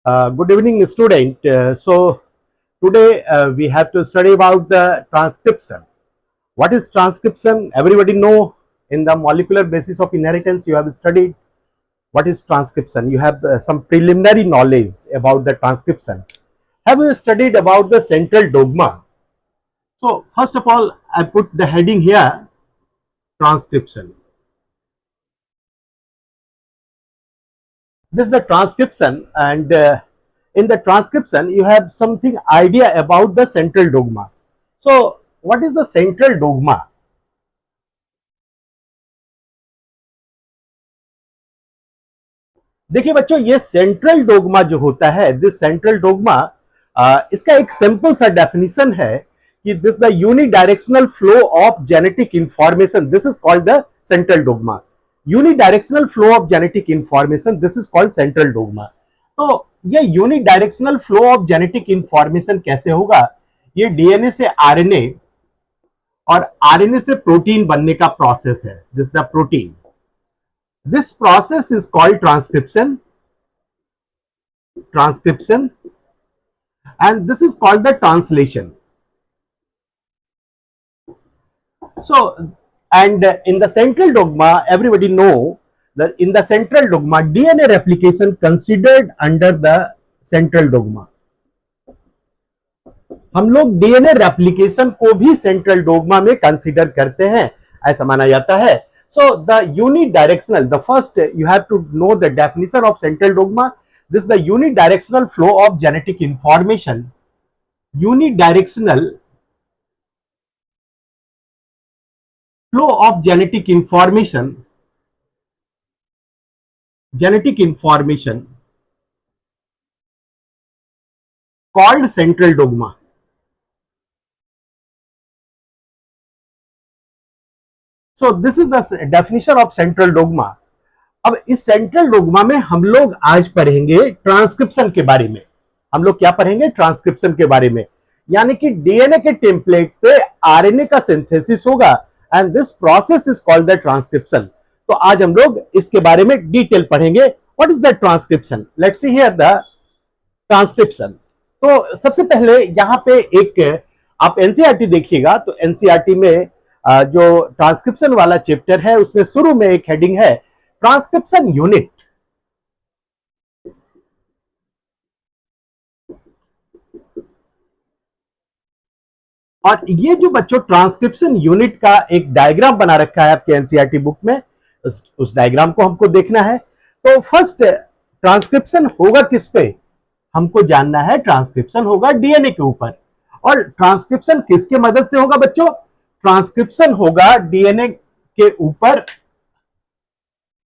Good evening, student. So today we have to study about the transcription. What is transcription? Everybody know in the molecular basis of inheritance you have studied what is transcription. You have some preliminary knowledge about the transcription. Have you studied about the central dogma? So first of all, I put the heading here, transcription. This is the transcription, and in the transcription you have something idea about the central dogma. So what is the central dogma? देखिए बच्चों, ये central dogma जो होता है, this central dogma, इसका एक simple सा definition है कि this the unidirectional flow of genetic information, this is called the central dogma. Unidirectional flow of genetic information, this is called central dogma. तो ये unidirectional flow of genetic information कैसे होगा? ये डीएनए से RNA और RNA से protein बनने का प्रोसेस है, this the protein. This process is called transcription, and this is called the translation. So, and in the central dogma, everybody know that in the central dogma, DNA replication considered under the central dogma. हम लोग DNA replication को भी central dogma में consider करते हैं, ऐसा माना जाता है. So the unidirectional, the first you have to know the definition of central dogma. This is the unidirectional flow of genetic information. Unidirectional flow of genetic information called central dogma. So this is the definition of central dogma. अब इस central dogma में हम लोग आज पढ़ेंगे transcription के बारे में. हम लोग क्या पढ़ेंगे? ट्रांसक्रिप्शन के बारे में. यानी कि डीएनए के टेम्पलेट पे आरएनए का सिंथेसिस होगा and this process is called the transcription. तो आज हम लोग इसके बारे में डिटेल पढ़ेंगे. What is the transcription? Let's see here the transcription. तो सबसे पहले यहाँ पे एक आप एनसीईआरटी देखिएगा, तो एनसीईआरटी में जो ट्रांसक्रिप्शन वाला चैप्टर है उसमें शुरू में एक हेडिंग है ट्रांसक्रिप्शन यूनिट. और ये जो बच्चों ट्रांसक्रिप्शन यूनिट का एक डायग्राम बना रखा है आपके एनसीईआरटी बुक में, उस डायग्राम को हमको देखना है. तो फर्स्ट ट्रांसक्रिप्शन होगा किस पे? हमको जानना है. ट्रांसक्रिप्शन होगा डीएनए के ऊपर. और ट्रांसक्रिप्शन किसके मदद से होगा बच्चों? ट्रांसक्रिप्शन होगा डीएनए के ऊपर.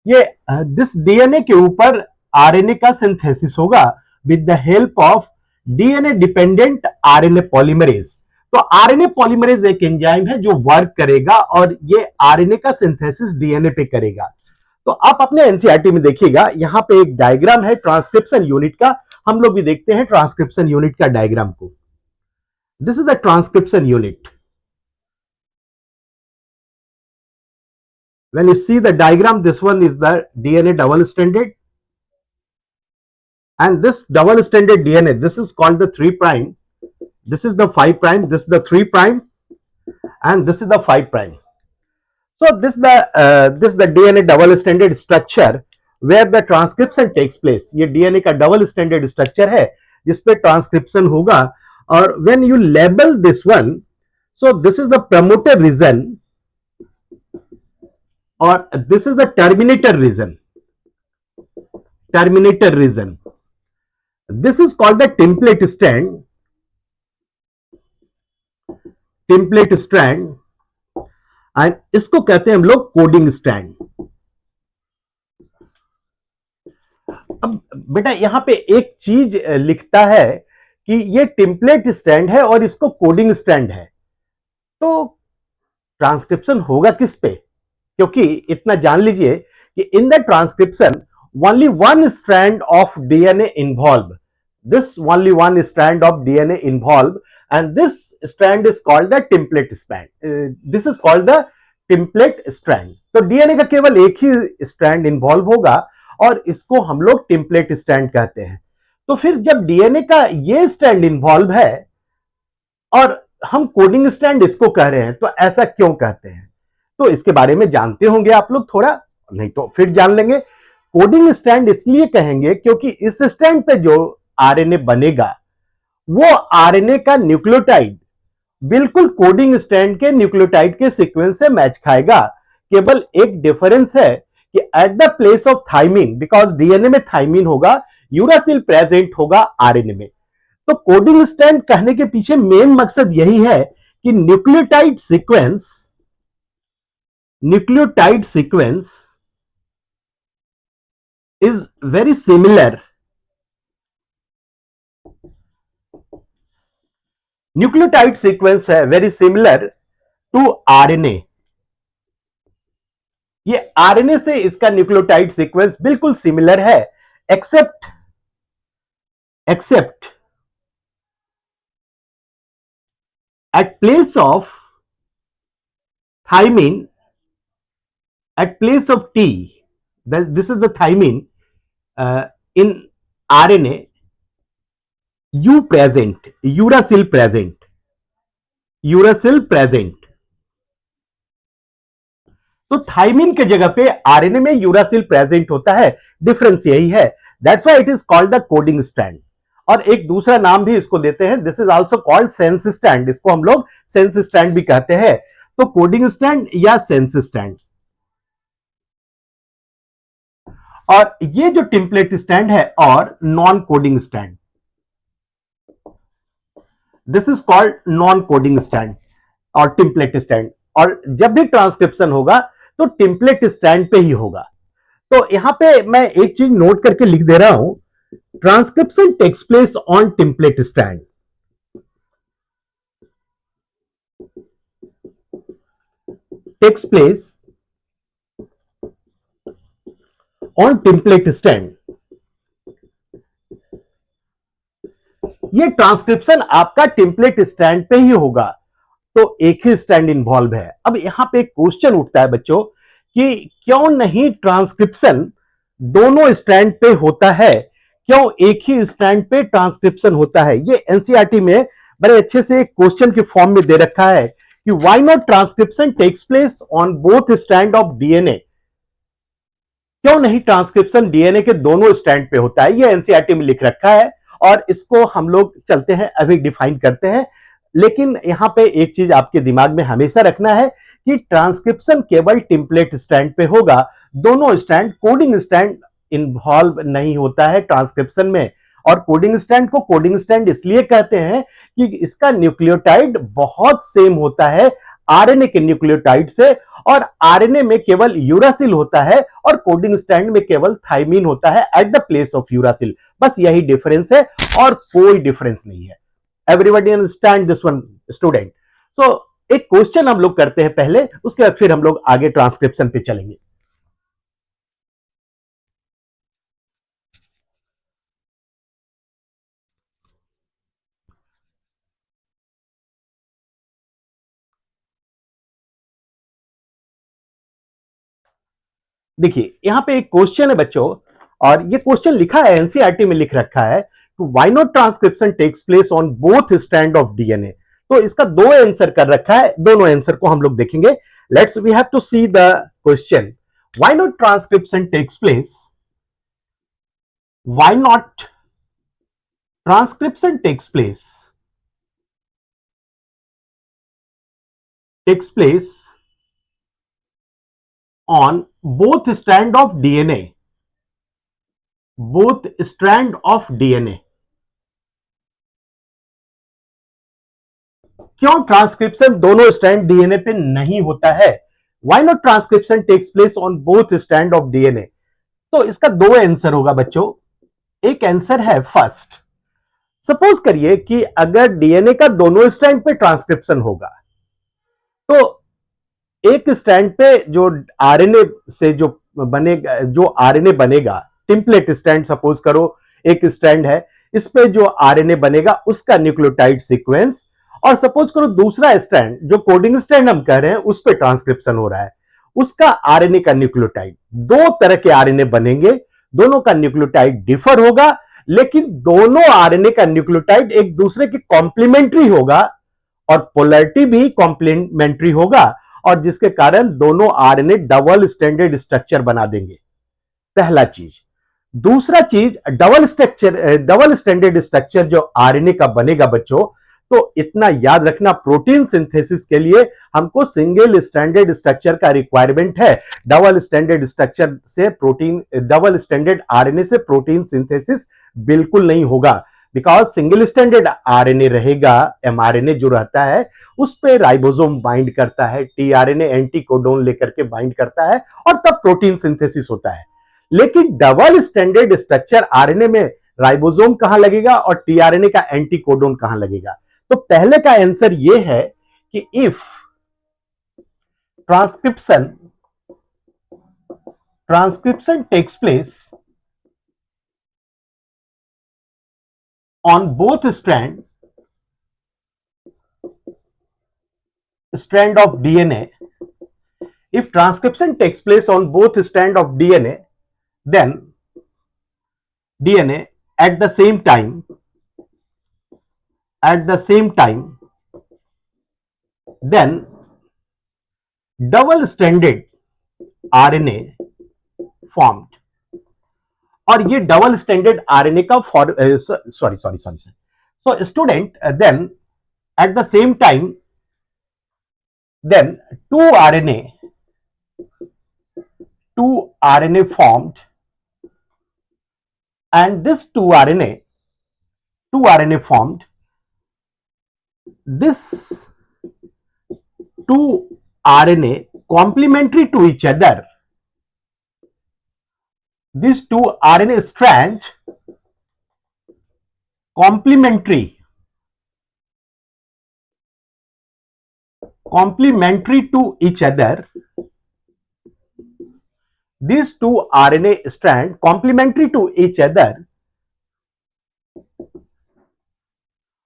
ये दिस डीएनए के ऊपर आरएनए का सिंथेसिस होगा with the help of DNA dependent RNA polymerase. तो आरएनए पॉलीमरेज एक एंजाइम है जो वर्क करेगा और ये आरएनए का सिंथेसिस डीएनए पे करेगा. तो आप अपने एनसीईआरटी में देखिएगा, यहां पे एक डायग्राम है ट्रांसक्रिप्शन यूनिट का. हम लोग भी देखते हैं ट्रांसक्रिप्शन यूनिट का डायग्राम को. This is the transcription unit. When you see the diagram, this one is the DNA double stranded, and this double stranded DNA, this is called the 3 prime, this is the 5 prime, this is the 3 prime, and this is the 5 prime. So this is the DNA double stranded structure where the transcription takes place. ये DNA का double stranded structure है जिसपे transcription होगा. और when you label this one, so this is the promoter region और this is the terminator region. This is called the template strand. And इसको कहते हैं हम लोग कोडिंग स्ट्रैंड. अब बेटा यहां पे एक चीज लिखता है कि ये टेम्पलेट स्ट्रैंड है और इसको कोडिंग स्ट्रैंड है. तो ट्रांसक्रिप्शन होगा किस पे? क्योंकि इतना जान लीजिए कि in the transcription only one strand of DNA involve. This only one strand of DNA involved, and this strand is called the template strand. This is called the template strand. तो DNA का केवल एक ही strand involve होगा और इसको हम लोग template strand कहते हैं. तो फिर जब डीएनए का ये स्ट्रैंड इन्वॉल्व है और हम कोडिंग स्ट्रैंड इसको कह रहे हैं, तो ऐसा क्यों कहते हैं? तो इसके बारे में जानते होंगे आप लोग थोड़ा, नहीं तो फिर जान लेंगे। कोडिंग स्ट्रैंड इसलिए कहेंगे क्योंकि इस स्ट्रैंड पे जो आरएनए बनेगा वो आरएनए का न्यूक्लियोटाइड बिल्कुल कोडिंग स्ट्रैंड के न्यूक्लियोटाइड के सीक्वेंस से मैच खाएगा। केवल एक डिफरेंस है कि eight the place of thymine, because DNA में थाइमिन होगा, यूरासिल प्रेजेंट होगा आरएनए में। तो कोडिंग स्ट्रैंड कहने के पीछे मेन मकसद यही है कि nucleotide sequence is very similar, nucleotide sequence है वेरी सिमिलर टू आरएनए। ये आरएनए से इसका न्यूक्लियोटाइड सीक्वेंस बिल्कुल सिमिलर है, accept at place of thymine, at place of T, this is the thymine, in RNA, uracil present. तो thymine के जगह पे आरएनए में यूरासिल प्रेजेंट होता है, डिफरेंस यही है। That's why it is called the coding strand. और एक दूसरा नाम भी इसको देते हैं, this is also called sense strand, इसको हम लोग सेंस स्ट्रैंड भी कहते हैं। तो कोडिंग स्ट्रैंड या सेंस स्ट्रैंड, और ये जो टेम्पलेट स्ट्रैंड है और non coding strand, this is called non coding strand और टेम्पलेट स्ट्रैंड। और जब भी ट्रांसक्रिप्शन होगा तो टेम्पलेट स्ट्रैंड पे ही होगा। तो यहां पे मैं एक चीज नोट करके लिख दे रहा हूं, transcription takes place on template strand. Takes place on template strand. ये ट्रांसक्रिप्शन आपका टेम्पलेट स्ट्रैंड पे ही होगा, तो एक ही स्ट्रैंड इन्वॉल्व है। अब यहां पे एक क्वेश्चन उठता है बच्चों कि क्यों नहीं ट्रांसक्रिप्शन दोनों स्ट्रैंड पे होता है, क्यों एक ही स्ट्रैंड पे ट्रांसक्रिप्शन होता है? ये एनसीईआरटी में बड़े अच्छे से एक क्वेश्चन के फॉर्म में दे रखा है कि why not transcription takes place on both strand of DNA. क्यों नहीं ट्रांसक्रिप्शन डीएनए के दोनों स्ट्रैंड पे होता है? ये एनसीईआरटी में लिख रखा है और इसको हम लोग चलते हैं अभी डिफाइन करते हैं। लेकिन यहां पे एक चीज आपके दिमाग में हमेशा रखना है कि ट्रांसक्रिप्शन केवल टेम्पलेट स्ट्रैंड पे होगा, दोनों स्ट्रैंड, कोडिंग स्ट्रैंड इन्वॉल्व नहीं होता है ट्रांसक्रिप्शन में। और कोडिंग स्ट्रैंड को कोडिंग स्ट्रैंड इसलिए कहते हैं कि इसका न्यूक्लियोटाइड बहुत सेम होता है आरएनए के न्यूक्लियोटाइड से, और आरएनए में केवल यूरासिल होता है और कोडिंग स्ट्रैंड में केवल थाइमिन होता है at the place of uracil. बस यही डिफरेंस है और कोई डिफरेंस नहीं है। Everybody understand this one student? So एक क्वेश्चन हम लोग करते हैं पहले, उसके बाद फिर हम लोग आगे ट्रांसक्रिप्शन पे चलेंगे। देखिए यहां पे एक क्वेश्चन है बच्चों, और ये क्वेश्चन लिखा है एनसीईआरटी में लिख रखा है, why not transcription takes place on both strand of DNA. तो इसका दो आंसर कर रखा है, दोनों आंसर को हम लोग देखेंगे। Let's we have to see the question, why not transcription takes place, why not transcription takes place on both strand of DNA, both strand of DNA। क्यों ट्रांसक्रिप्शन दोनों स्ट्रैंड डीएनए पे नहीं होता है? Why not transcription takes place on both strand of DNA? तो इसका दो answer होगा बच्चों। एक आंसर है फर्स्ट, सपोज करिए कि अगर डीएनए का दोनों स्ट्रैंड पे ट्रांसक्रिप्शन होगा तो एक स्ट्रैंड पे जो आरएनए से जो बनेगा, जो आरएनए बनेगा, टेम्पलेट स्ट्रैंड सपोज करो एक स्ट्रैंड है, इस पे जो आरएनए बनेगा उसका न्यूक्लियोटाइड सीक्वेंस, और सपोज करो दूसरा स्ट्रैंड जो कोडिंग स्ट्रैंड हम कह रहे हैं उस पे ट्रांसक्रिप्शन हो रहा है, उसका आरएनए का न्यूक्लियोटाइड, दो तरह के आरएनए बनेंगे, दोनों का न्यूक्लियोटाइड डिफर होगा, लेकिन दोनों आरएनए का न्यूक्लियोटाइड एक दूसरे के कॉम्प्लीमेंट्री होगा और पोलैरिटी भी कॉम्प्लीमेंट्री होगा, और जिसके कारण दोनों आरएनए डबल स्टैंडर्ड स्ट्रक्चर बना देंगे। पहला चीज। दूसरा चीज, डबल स्टैंडर्ड स्ट्रक्चर जो आरएनए का बनेगा बच्चों, तो इतना याद रखना, प्रोटीन सिंथेसिस के लिए हमको सिंगल स्टैंडर्ड स्ट्रक्चर का रिक्वायरमेंट है। डबल स्टैंडर्ड स्ट्रक्चर से प्रोटीन, डबल स्टैंडर्ड आरएनए से प्रोटीन सिंथेसिस बिल्कुल नहीं होगा, बिकॉज सिंगल स्टैंडर्ड आरएनए रहेगा, एमआरएनए जो रहता है उस पे राइबोसोम बाइंड करता है, टीआरएनए एंटीकोडोन लेकर के बाइंड करता है और तब प्रोटीन सिंथेसिस होता है। लेकिन डबल स्टैंडर्ड स्ट्रक्चर आरएनए में राइबोसोम कहां लगेगा और टीआरएनए का एंटीकोडोन कहां लगेगा? तो पहले का आंसर यह है कि if transcription takes place on both strand of DNA, if transcription takes place on both strand of DNA, then DNA at the same time, then double stranded RNA formed, और ये डबल स्टैंडर्ड आरएनए का sorry so student, then at the same time, then two RNA formed, and this two RNA formed, this two RNA complementary to each other, these two RNA strands complementary to each other, these two RNA strand complementary to each other,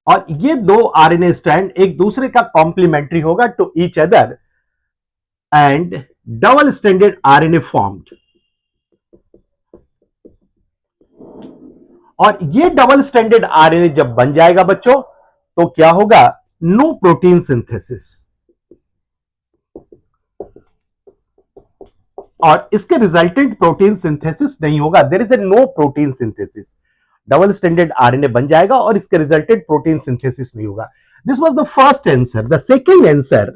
और ये दो RNA strand एक दूसरे का complementary होगा to each other, and double standard RNA formed, और ये double standard RNA जब बन जाएगा बच्चों, तो क्या होगा? नो प्रोटीन सिंथेसिस, और इसके रिजल्टेंट प्रोटीन सिंथेसिस नहीं होगा। There is a no protein synthesis. Double standard RNA बन जाएगा और इसके रिजल्टेंट प्रोटीन सिंथेसिस नहीं होगा। This was the first answer. The second answer,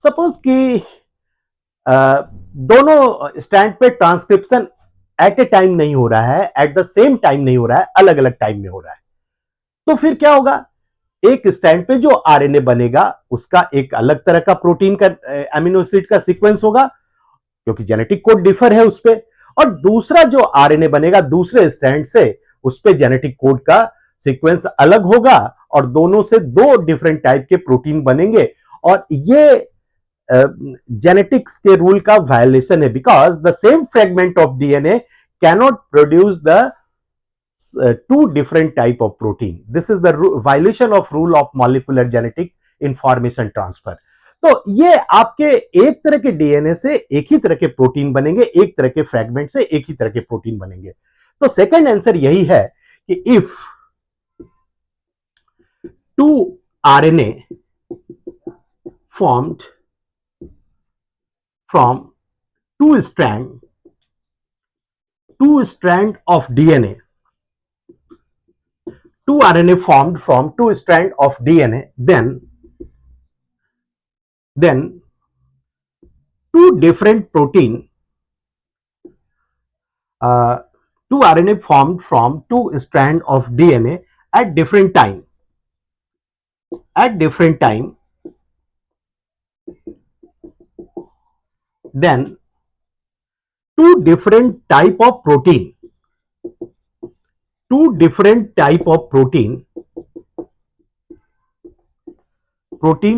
suppose कि दोनों स्टैंड पे ट्रांसक्रिप्शन एट ए टाइम नहीं हो रहा है, एट द सेम टाइम नहीं हो रहा है, अलग अलग टाइम में हो रहा है, तो फिर क्या होगा? एक स्टैंड पे जो आरएनए बनेगा उसका एक अलग तरह का प्रोटीन का एमिनो एसिड का सीक्वेंस होगा, क्योंकि जेनेटिक कोड डिफर है उस पे, और दूसरा जो आरएनए बनेगा दूसरे स्टैंड से, उस पे जेनेटिक कोड का सीक्वेंस अलग होगा, और दोनों से दो डिफरेंट टाइप के प्रोटीन बनेंगे। और ये जेनेटिक्स के रूल का वायलेशन है, because the same fragment of DNA cannot produce the two different type of protein. This is the violation of rule of molecular genetic information transfer. तो ये आपके एक तरह के डीएनए से एक ही तरह के प्रोटीन बनेंगे, एक तरह के फ्रैगमेंट से एक ही तरह के प्रोटीन बनेंगे। तो सेकंड आंसर यही है कि if two RNA formed from two strand of DNA, two RNA formed from two strand of DNA, then two different protein, two RNA formed from two strand of DNA at different time, then two different type of protein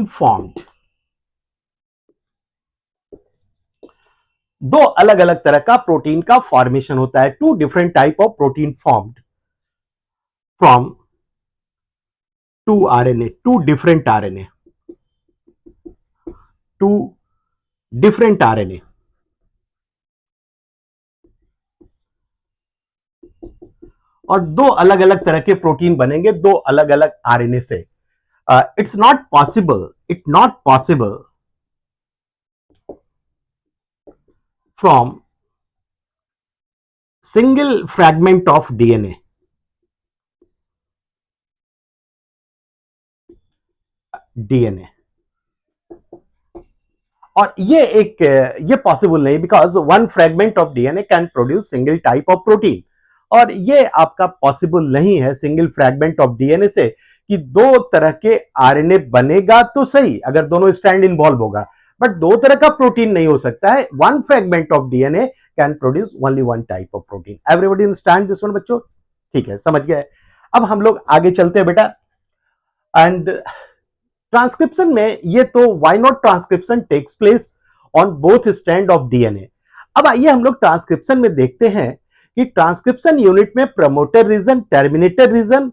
formed। दो अलग अलग तरह का protein का formation होता है। Two different type of protein formed from two RNA, two different RNA, और दो अलग अलग तरह के प्रोटीन बनेंगे दो अलग अलग आरएनए से. It's not possible from single fragment of DNA. और ये पॉसिबल नहीं, because one fragment of DNA can produce single type of protein. और ये आपका पॉसिबल नहीं है सिंगल फ्रैगमेंट ऑफ डीएनए से कि दो तरह के आरएनए बनेगा तो सही, अगर दोनों स्ट्रैंड इन्वॉल्व होगा, बट दो तरह का प्रोटीन नहीं हो सकता है. One fragment of DNA can produce only one type of protein. Everybody understand this one बच्चों? ठीक है, समझ गए. अब हम लोग आगे चलते हैं बेटा. एंड ट्रांसक्रिप्शन में ये तो why not transcription takes place on both strand of DNA. अब आइए हम लोग ट्रांसक्रिप्शन में देखते हैं कि ट्रांसक्रिप्शन यूनिट में प्रमोटर रीजन, टर्मिनेटर रीजन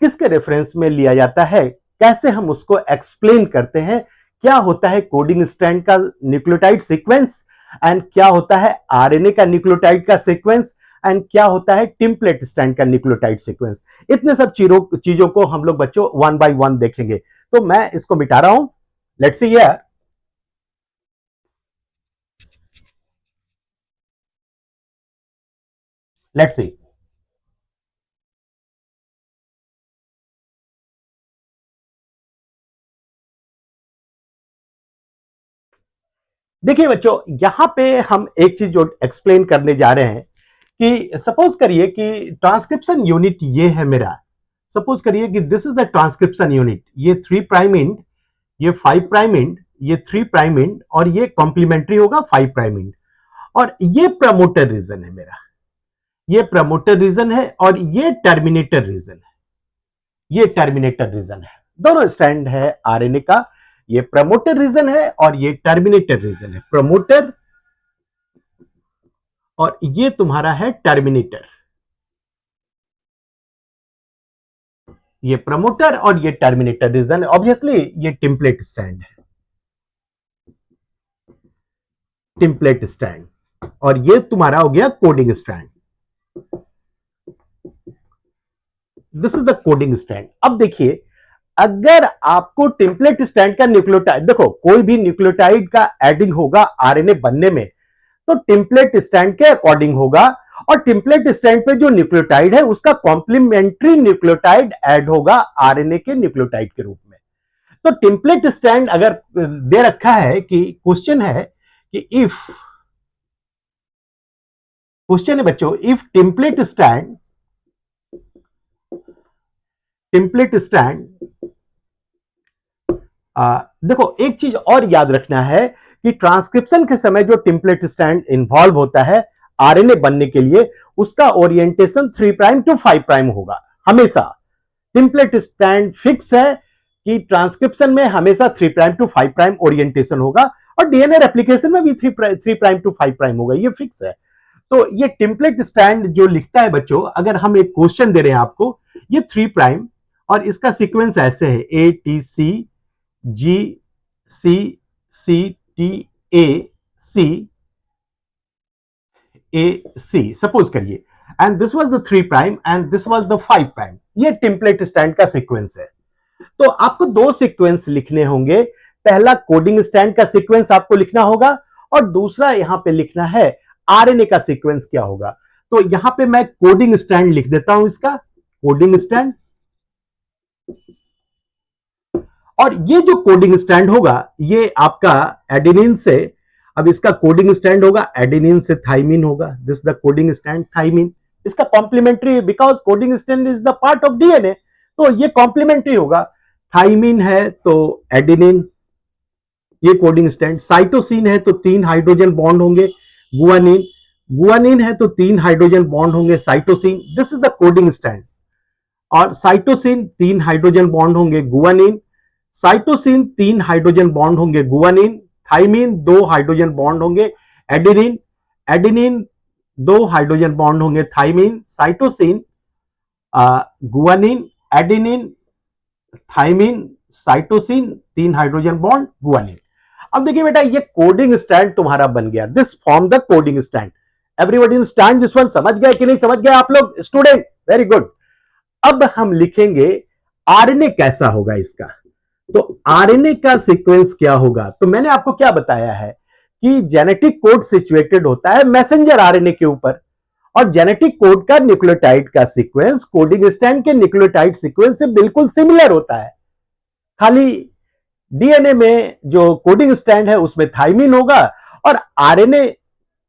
किसके रेफरेंस में लिया जाता है, कैसे हम उसको एक्सप्लेन करते हैं, क्या होता है कोडिंग स्ट्रैंड का न्यूक्लियोटाइड सीक्वेंस, एंड क्या होता है आरएनए का न्यूक्लियोटाइड का सीक्वेंस, एंड क्या होता है टेम्पलेट स्ट्रैंड का न्यूक्लियोटाइड सीक्वेंस. इतने सब चीजों को हम लोग बच्चों वन बाय वन देखेंगे. तो मैं इसको मिटा रहा हूं. Let's see here. Let's see. देखिए बच्चों, यहां पे हम एक चीज जो एक्सप्लेन करने जा रहे हैं कि सपोज करिए कि ट्रांसक्रिप्शन यूनिट ये है मेरा. सपोज करिए कि this is the transcription unit. ये 3 प्राइम इंड, ये 5 प्राइम इंड, ये 3 प्राइम इंड, और ये कॉम्प्लीमेंट्री होगा 5 प्राइम इंड. और ये प्रमोटर रीजन है मेरा. ये प्रमोटर रीजन है और ये टर्मिनेटर रीजन है. ये टर्मिनेटर रीजन है. दोनों स्ट्रैंड है आरएनए का. ये प्रमोटर रीजन है और ये टर्मिनेटर रीजन है. प्रमोटर और ये तुम्हारा है टर्मिनेटर. ये प्रमोटर और ये टर्मिनेटर रीजन. ऑब्वियसली ये टेम्पलेट स्ट्रैंड है. Template strand. और ये तुम्हारा हो गया coding strand. This is the coding strand. अब देखिए, अगर आपको टेम्पलेट स्ट्रैंड का न्यूक्लियोटाइड, देखो कोई भी न्यूक्लियोटाइड का एडिंग होगा आरएनए बनने में तो टेम्पलेट स्ट्रैंड के अकॉर्डिंग होगा. और टेम्पलेट स्ट्रैंड पे जो न्यूक्लियोटाइड है उसका कॉम्प्लीमेंट्री न्यूक्लियोटाइड ऐड होगा आरएनए के न्यूक्लियोटाइड के रूप में. तो टेम्पलेट स्ट्रैंड अगर दे रखा है कि क्वेश्चन है कि इफ, क्वेश्चन है बच्चों, इफ टेम्पलेट स्ट्रैंड देखो एक चीज और याद रखना है कि ट्रांसक्रिप्शन के समय जो टेम्पलेट स्ट्रैंड इन्वॉल्व होता है आरएनए बनने के लिए, उसका ओरिएंटेशन 3 प्राइम टू 5 प्राइम होगा हमेशा. टेम्पलेट स्ट्रैंड फिक्स है कि ट्रांसक्रिप्शन में हमेशा 3 प्राइम टू 5 प्राइम ओरिएंटेशन होगा और डीएनए रेप्लिकेशन में भी 3 प्राइम टू 5 प्राइम होगा. ये फिक्स है. तो ये टेम्पलेट स्ट्रैंड जो लिखता है बच्चों, अगर हम एक क्वेश्चन दे रहे हैं आपको, ये 3 प्राइम और इसका सीक्वेंस ऐसे है A T C G C C T C A C, suppose करिए, and this was the 3 prime and this was the 5 prime. ये टेम्पलेट स्ट्रैंड का सीक्वेंस है. तो आपको दो सीक्वेंस लिखने होंगे. पहला कोडिंग स्ट्रैंड का सीक्वेंस आपको लिखना होगा और दूसरा यहां पे लिखना है आरएनए का सीक्वेंस क्या होगा. तो यहां पे मैं कोडिंग स्ट्रैंड लिख देता हूं, इसका कोडिंग स्ट्रैंड. और ये जो कोडिंग स्ट्रैंड होगा ये आपका एडेनिन से, अब इसका कोडिंग स्ट्रैंड होगा एडेनिन से थाइमिन होगा. This the coding strand thymine. इसका complementary, because coding strand is the part of DNA, तो ये कॉम्प्लीमेंट्री होगा. थाइमिन है तो एडेनिन, ये कोडिंग स्ट्रैंड. साइटोसिन है तो 3 हाइड्रोजन बॉन्ड होंगे गुआनिन. गुआनिन है तो 3 हाइड्रोजन बॉन्ड होंगे cytosine. This is the coding strand. और साइटोसिन 3 हाइड्रोजन बॉन्ड होंगे गुआनिन. साइटोसिन 3 हाइड्रोजन बॉन्ड होंगे गुआनिन. थाइमिन 2 हाइड्रोजन बॉन्ड होंगे एडेनिन. एडेनिन 2 हाइड्रोजन बॉन्ड होंगे thymine. Cytosine, guanine, adenine, thymine, cytosine, 3 hydrogen bond guanine. अब देखिए बेटा, ये कोडिंग स्ट्रैंड तुम्हारा बन गया. This form the coding strand. Everybody understand this one? समझ गए कि नहीं समझ गए आप लोग स्टूडेंट? Very good. अब हम लिखेंगे आरएनए कैसा होगा इसका। तो आरएनए का सीक्वेंस क्या होगा? तो मैंने आपको क्या बताया है कि जेनेटिक कोड सिचुएटेड होता है मैसेंजर आरएनए के ऊपर, और जेनेटिक कोड का न्यूक्लियोटाइड का सीक्वेंस कोडिंग स्ट्रैंड के न्यूक्लियोटाइड सीक्वेंस से बिल्कुल सिमिलर होता है। खाली डीएनए में जो कोडिंग स्ट्रैंड है उसमें थाइमिन होगा, और आरएनए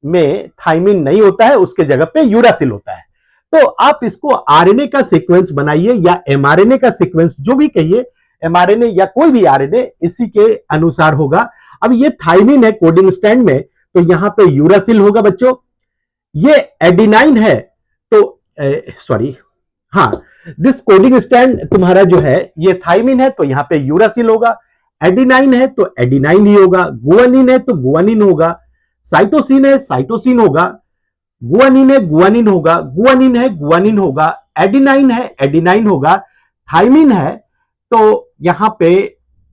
में थाइमिन नहीं होता है, उसके जगह पे यूरासिल होता है। तो आप इसको आरएनए का सीक्वेंस बनाइए या एमआरएनए का सीक्वेंस, जो भी कहिए, एमआरएनए या कोई भी आरएनए, इसी के अनुसार होगा। अब ये थाइमिन है कोडिंग स्ट्रैंड में, तो यहां पे यूरासिल होगा बच्चों। ये एडिनाइन है तो सॉरी, हाँ, दिस कोडिंग स्ट्रैंड तुम्हारा जो है ये थाइमिन है, तो यहां पे यूरासिल होगा। एडिनाइन है तो एडिनाइन ही होगा, गुआनिन है तो गुआनिन होगा, साइटोसिन है साइटोसिन होगा, गुआनिन है गुआनिन होगा, गुआनिन है गुआनिन होगा, एडिनाइन है एडिनाइन होगा, थाइमिन है तो यहां पे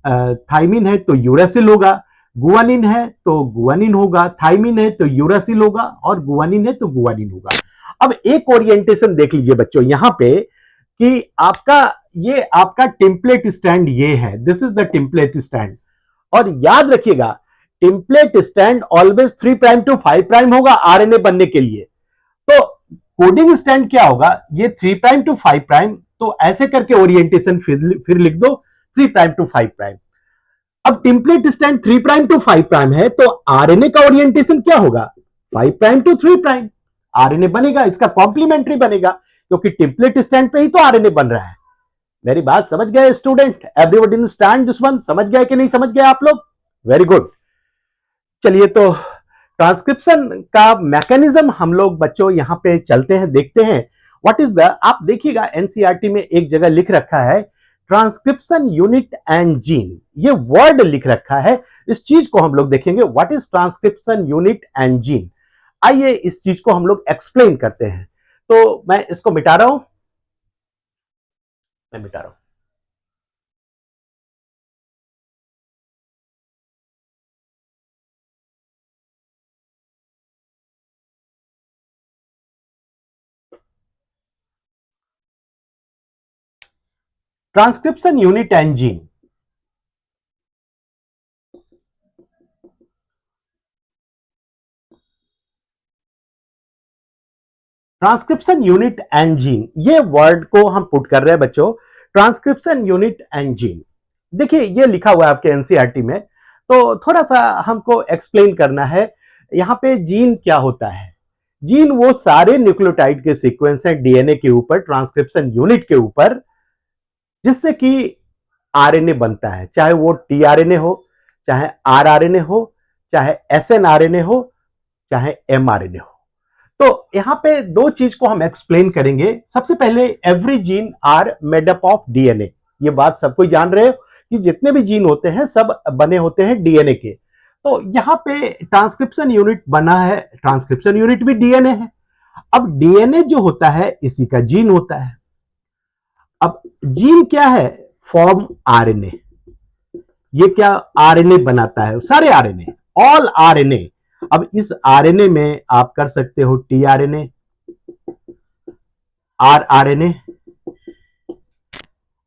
थाइमिन है तो यूरासिल होगा, गुआनिन है तो गुआनिन होगा, थाइमिन है तो यूरासिल होगा, और गुआनिन है तो गुआनिन होगा। अब एक ओरिएंटेशन देख लीजिए बच्चों यहां पे कि आपका टेम्पलेट स्टैंड ये है, this is the template stand. और याद रखिएगा template stand always 3 prime to 5 prime होगा आरएनए बनने के लिए। तो कोडिंग स्टैंड क्या होगा? ये 3 प्राइम टू 5 प्राइम, तो ऐसे करके ओरिएंटेशन फिर लिख दो 3 प्राइम टू 5 प्राइम। अब template stand 3 prime to 5 prime है, तो आरएनए का ओरिएंटेशन क्या होगा? 5 प्राइम टू 3 प्राइम आरएनए बनेगा, इसका कॉम्प्लीमेंट्री बनेगा, क्योंकि टेम्पलेट स्टैंड पे ही तो आरएनए बन रहा है। मेरी बात समझ गए student? Everybody understand this one? समझ गए कि नहीं समझ गए आप लोग? Very good. चलिए, तो ट्रांसक्रिप्शन का मैकेनिज्म हम लोग बच्चों यहां पे चलते हैं, देखते हैं व्हाट इज द, आप देखिएगा एनसीईआरटी में एक जगह लिख रखा है ट्रांसक्रिप्शन यूनिट एंड जीन, ये वर्ड लिख रखा है। इस चीज को हम लोग देखेंगे, what is transcription unit and gene. आइए इस चीज को हम लोग एक्सप्लेन करते हैं। तो मैं इसको मिटा रहा हूं, मैं मिटा रहा हूं। Transcription unit and gene, transcription unit and gene, ये वर्ड को हम पुट कर रहे हैं बच्चों, ट्रांसक्रिप्शन यूनिट एंड जीन। देखिए ये लिखा हुआ है आपके एनसीईआरटी में, तो थोड़ा सा हमको एक्सप्लेन करना है। यहां पे जीन क्या होता है? जीन वो सारे न्यूक्लियोटाइड के सीक्वेंस हैं डीएनए के ऊपर, ट्रांसक्रिप्शन यूनिट के ऊपर, जिससे कि आरएनए बनता है, चाहे वो टीआरएनए हो, चाहे आरआरएनए हो, चाहे एसएनआरएनए हो, चाहे एमआरएनए हो। तो यहां पे दो चीज को हम एक्सप्लेन करेंगे। सबसे पहले every gene are made up of DNA, ये बात सबको जान रहे हो कि जितने भी जीन होते हैं सब बने होते हैं डीएनए के। तो यहां पे ट्रांसक्रिप्शन यूनिट बना है, ट्रांसक्रिप्शन यूनिट भी डीएनए है। अब डीएनए जो होता है इसी का जीन होता है। अब जीन क्या है? Form RNA. ये क्या आरएनए बनाता है? सारे आरएनए, ऑल आरएनए। अब इस आरएनए में आप कर सकते हो tRNA, rRNA,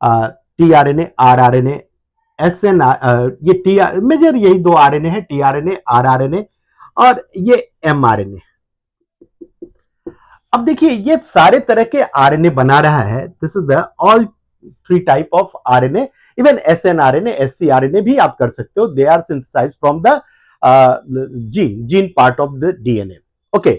tRNA, rRNA, SN, ये टी मेजर यही दो आरएनए है, टीआरएनए, आरआरएनए, और ये एमआरएनए। अब देखिए ये सारे तरह के आरएनए बना रहा है, this is the all 3 type of RNA. Even snRNA, scRNA भी आप कर सकते हो, they are synthesised from the gene part of the DNA. Okay,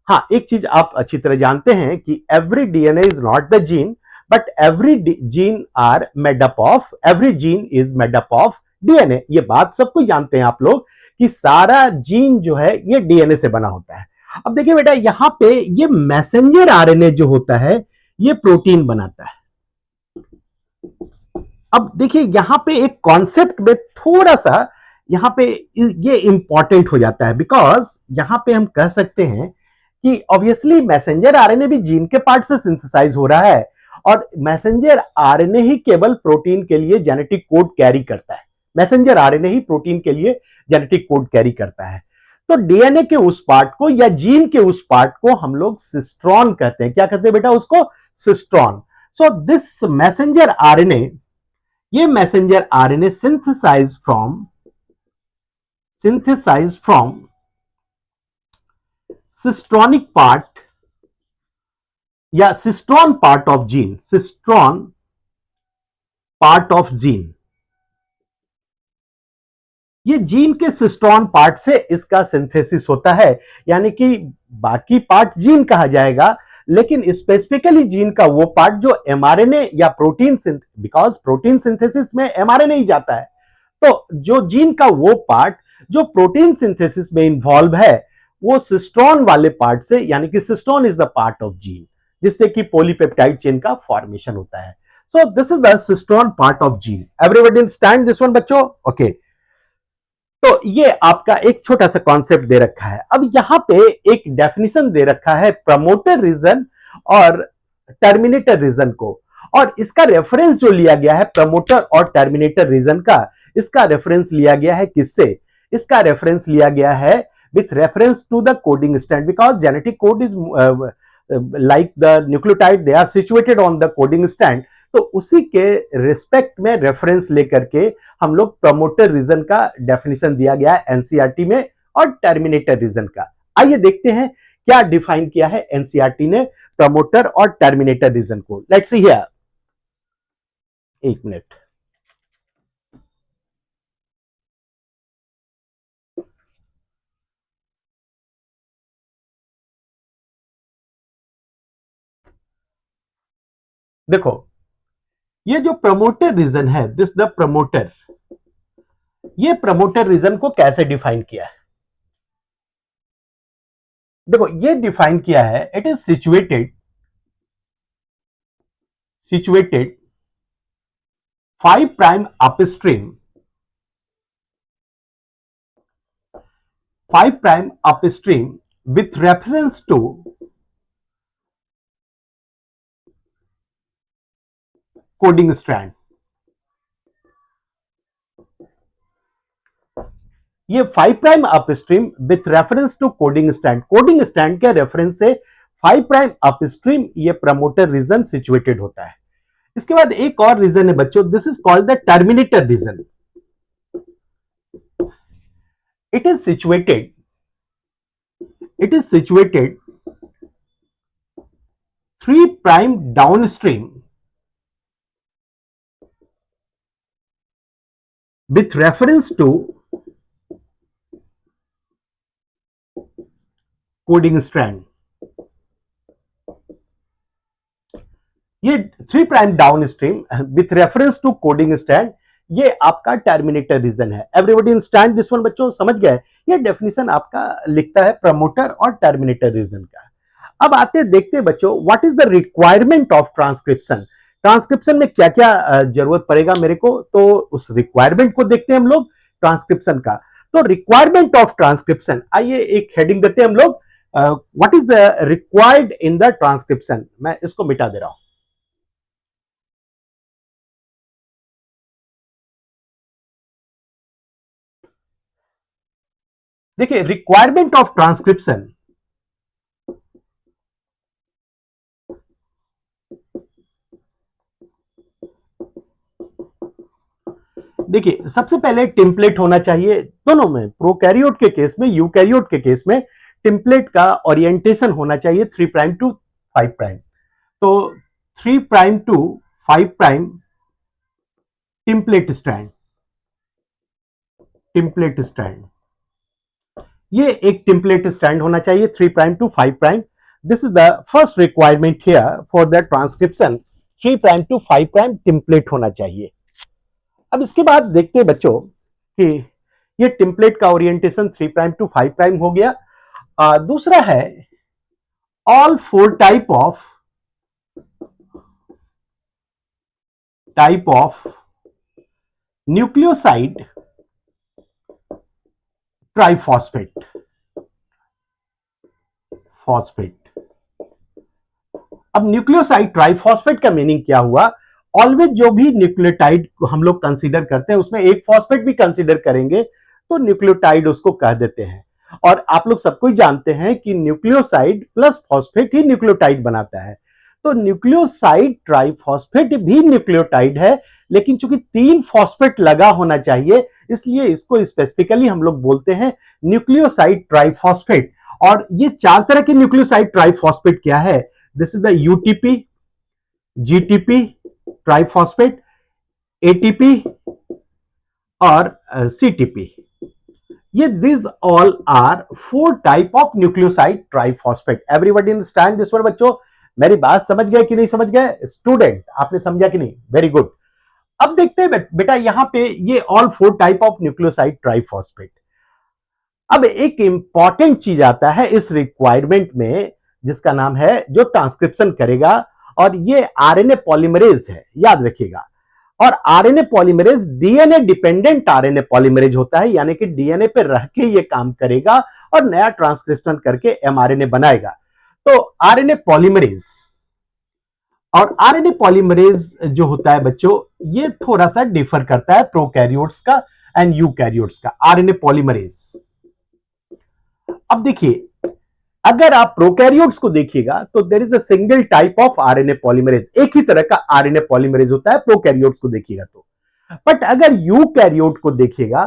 हाँ, एक चीज आप अच्छी तरह जानते हैं कि every DNA is not the gene, but every gene are made up of, every gene is made up of DNA. ये बात सबको जानते हैं आप लोग कि सारा जीन जो है ये डीएनए से बना होता है। अब देखिए बेटा यहां पे ये मैसेंजर आरएनए जो होता है ये प्रोटीन बनाता है। अब देखिए यहां पे एक कॉन्सेप्ट में थोड़ा सा यहां पे ये इंपॉर्टेंट हो जाता है, बिकॉज यहां पे हम कह सकते हैं कि ऑब्वियसली मैसेंजर आरएनए भी जीन के पार्ट से सिंथेसाइज हो रहा है, और मैसेंजर आरएनए ही केवल प्रोटीन के लिए जेनेटिक कोड कैरी करता है। मैसेंजर आरएनए ही प्रोटीन के लिए जेनेटिक कोड कैरी करता है। तो डीएनए के उस पार्ट को या जीन के उस पार्ट को हम लोग सिस्ट्रॉन कहते हैं। क्या कहते हैं बेटा उसको? Cistron. So this messenger RNA, ये messenger RNA synthesize from cistronic part या cistron part of gene, cistron part of gene. ये जीन के सिस्ट्रॉन पार्ट से इसका सिंथेसिस होता है, यानी कि बाकी पार्ट जीन कहा जाएगा, लेकिन स्पेसिफिकली जीन का वो पार्ट जो एमआरएनए या प्रोटीन, बिकॉज प्रोटीन सिंथेसिस में एमआरएनए ही जाता है, तो जो जीन का वो पार्ट जो प्रोटीन सिंथेसिस में इन्वॉल्व है वो सिस्ट्रॉन वाले पार्ट से, यानी कि cistron is the part of gene जिससे कि पॉलीपेप्टाइड चेन का फॉर्मेशन होता है। So this is the cistron part of gene. Everybody understand this one बच्चों? ओके तो ये आपका एक छोटा सा कॉन्सेप्ट दे रखा है। अब यहां पे एक डेफिनेशन दे रखा है प्रमोटर रीजन और टर्मिनेटर रीजन को, और इसका रेफरेंस जो लिया गया है प्रमोटर और टर्मिनेटर रीजन का, इसका रेफरेंस लिया गया है किससे? इसका रेफरेंस लिया गया है with reference to the coding strand, because genetic code is like the nucleotide, they are situated on the coding strand. तो उसी के रिस्पेक्ट में रेफरेंस लेकर के हम लोग प्रमोटर रीजन का डेफिनेशन दिया गया है एनसीईआरटी में, और टर्मिनेटर रीजन का। आइए देखते हैं क्या डिफाइन किया है एनसीईआरटी ने प्रमोटर और टर्मिनेटर रीजन को। लेट्स सी हियर, एक मिनट। देखो ये जो प्रमोटर रीजन है, दिस द प्रमोटर, ये प्रमोटर रीजन को कैसे डिफाइन किया है? देखो ये डिफाइन किया है, it is situated 5 prime upstream, 5 prime upstream with reference to coding strand. ये 5 prime upstream with reference to coding strand, coding strand के रेफरेंस से 5 प्राइम अपस्ट्रीम ये प्रमोटर रीजन सिचुएटेड होता है। इसके बाद एक और रीजन है बच्चों, this is called the terminator region. It is situated 3 prime downstream with reference to coding strand. ये 3 prime downstream with reference to coding strand, ये आपका टर्मिनेटर रीजन है। एवरीबॉडी अंडरस्टैंड दिस वन बच्चों? समझ गए? ये डेफिनेशन आपका लिखता है प्रमोटर और टर्मिनेटर रीजन का। अब आते देखते हैं बच्चों, what is the requirement of transcription. Transcription में क्या क्या जरूरत पड़ेगा मेरे को, तो उस रिक्वायरमेंट को देखते हैं हम लोग ट्रांसक्रिप्शन का। तो रिक्वायरमेंट ऑफ ट्रांसक्रिप्शन, आइए एक हेडिंग देते हैं हम लोग, what is required in the transcription. मैं इसको मिटा दे रहा हूं। देखिए रिक्वायरमेंट ऑफ ट्रांसक्रिप्शन, देखिए सबसे पहले टेम्पलेट होना चाहिए दोनों में, प्रोकैरियोट के केस में, यूकैरियोट के केस में टेम्पलेट का ओरिएंटेशन होना चाहिए 3 प्राइम टू 5 प्राइम। तो 3 prime to 5 prime template strand, ये एक टेम्पलेट स्ट्रैंड होना चाहिए 3 prime to 5 prime. This is the first requirement here for the transcription, 3 prime to 5 prime template होना चाहिए। अब इसके बाद देखते हैं बच्चों कि ये टेम्पलेट का ओरिएंटेशन 3 प्राइम टू 5 प्राइम हो गया। दूसरा है all 4 type of nucleoside triphosphate, अब न्यूक्लियोसाइड ट्राइफॉस्फेट का मीनिंग क्या हुआ? ऑलवेज जो भी न्यूक्लियोटाइड हम लोग कंसीडर करते हैं उसमें एक फॉस्फेट भी कंसीडर करेंगे तो न्यूक्लियोटाइड उसको कह देते हैं। और आप लोग सबको ही जानते हैं कि न्यूक्लियोसाइड प्लस फॉस्फेट ही न्यूक्लियोटाइड बनाता है। तो न्यूक्लियोसाइड ट्राइफॉस्फेट भी न्यूक्लियोटाइड है, लेकिन चूंकि 3 फॉस्फेट लगा होना चाहिए, इसलिए इसको स्पेसिफिकली हम लोग बोलते हैं न्यूक्लियोसाइड ट्राइफॉस्फेट। और ये 4 तरह के न्यूक्लियोसाइड ट्राइफॉस्फेट क्या है? This is the UTP, GTP triphosphate, ATP और सीटीपी। ये this all are 4 type of nucleoside triphosphate. Everybody understand this one बच्चों? मेरी बात समझ गए कि नहीं समझ गए? स्टूडेंट आपने समझा कि नहीं? Very good. अब देखते हैं बेटा यहां पे ये all 4 type of nucleoside triphosphate. अब एक इंपॉर्टेंट चीज आता है इस रिक्वायरमेंट में, जिसका नाम है जो ट्रांसक्रिप्शन करेगा, और ये आरएनए पॉलीमरेज है, याद रखिएगा। और RNA polymerase DNA dependent RNA polymerase होता है, यानी कि डीएनए पे रह के ये काम करेगा और नया ट्रांसक्रिप्शन करके एमआरएनए बनाएगा। तो आरएनए पॉलीमरेज, और आरएनए पॉलीमरेज जो होता है बच्चों, ये थोड़ा सा डिफर करता है प्रोकैरियोट्स का एंड यूकैरियोट्स का। आरएनए पॉलीमरेज, अब देखिए अगर आप प्रोकैरियोट्स को देखिएगा तो there is a single type of RNA polymerase, एक ही तरह का आरएनए पॉलीमरेज होता है प्रोकैरियोट्स को देखिएगा तो। बट अगर यूकैरियोट को देखिएगा